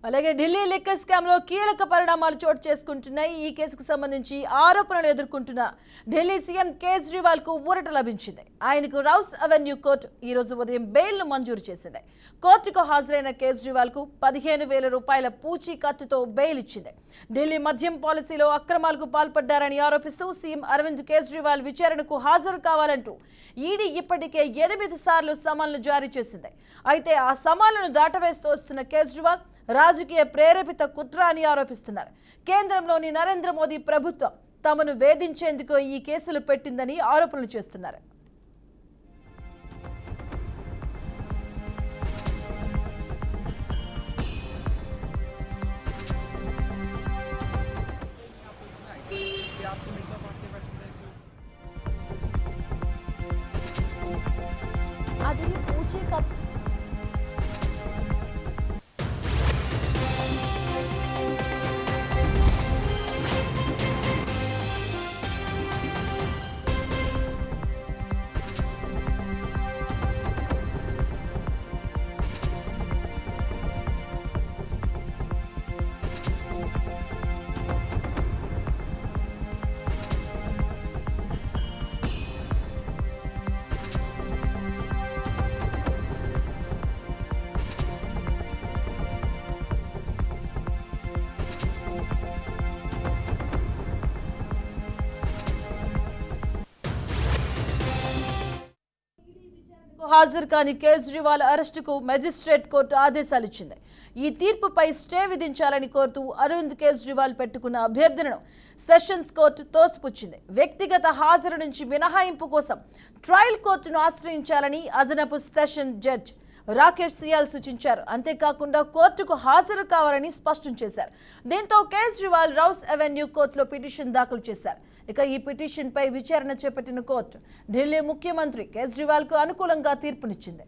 అలాగే Delhi liquor scam లో కీలక పరిణామాలు చోటు చేసుకుంటున్నాయి. ఈ కేసుకు సంబంధించి ఆరోపణలు ఎదుర్కొంటున్న ఢిల్లీ సీఎం కేజ్రీవాల్ కు ఊరట లభించింది. ఆయనకు రౌస్ అవెన్యూ కోర్టు ఈ రోజు ఉదయం బెయిల్ ను మంజూరు చేసింది. కోర్టుకు హాజరైన కేజ్రీవాల్ కు 15,000 రూపాయల పూచీకత్తుతో బెయిల్ ఇచ్చింది. ఢిల్లీ మద్యం పాలసీలో అక్రమాలకు పాల్పడ్డారని ఆరోపిస్తూ సీఎం అరవింద్ కేజ్రీవాల్ విచారణకు హాజరు కావాలంటూ ఈడీ ఇప్పటికే 8 సార్లు సమన్లు జారీ చేసింది. అయితే ఆ సమన్లను దాటవేస్తూ వస్తున్న కేజ్రీవాల్ రాజకీయ ప్రేరేపిత కుట్ర అని ఆరోపిస్తున్నారు. కేంద్రంలోని నరేంద్ర మోదీ ప్రభుత్వం తమను వేధించేందుకు ఈ కేసులు పెట్టిందని ఆరోపణలు చేస్తున్నారు. అది పూచీకత్తు హాజరు కాని కేజ్రీవాల్ అరెస్టుకు మెజిస్ట్రేట్ కోర్టు ఆదేశాలు ఇచ్చింది. ఈ తీర్పుపై స్టే విధించాలని కోరుతూ అరవింద్ కేజ్రీవాల్ పెట్టుకున్న అభ్యర్థనను సెషన్స్ కోర్టు తోసిపుచ్చింది. వ్యక్తిగత హాజరు నుంచి మినహాయింపు కోసం ట్రయల్ కోర్టును ఆశ్రయించాలని అదనపు సెషన్ జడ్జ్ రాకేష్ సియాల్ సూచించారు. అంతేకాకుండా కోర్టుకు హాజరు కావాలని స్పష్టం చేశారు. దీంతో కేజ్రీవాల్ రౌస్ అవెన్యూ కోర్టులో పిటిషన్ దాఖలు చేశారు. ఇక ఈ పిటిషన్ పై విచారణ చేపట్టిన కోర్టు ఢిల్లీ ముఖ్యమంత్రి కేజ్రీవాల్ కు అనుకూలంగా తీర్పునిచ్చింది.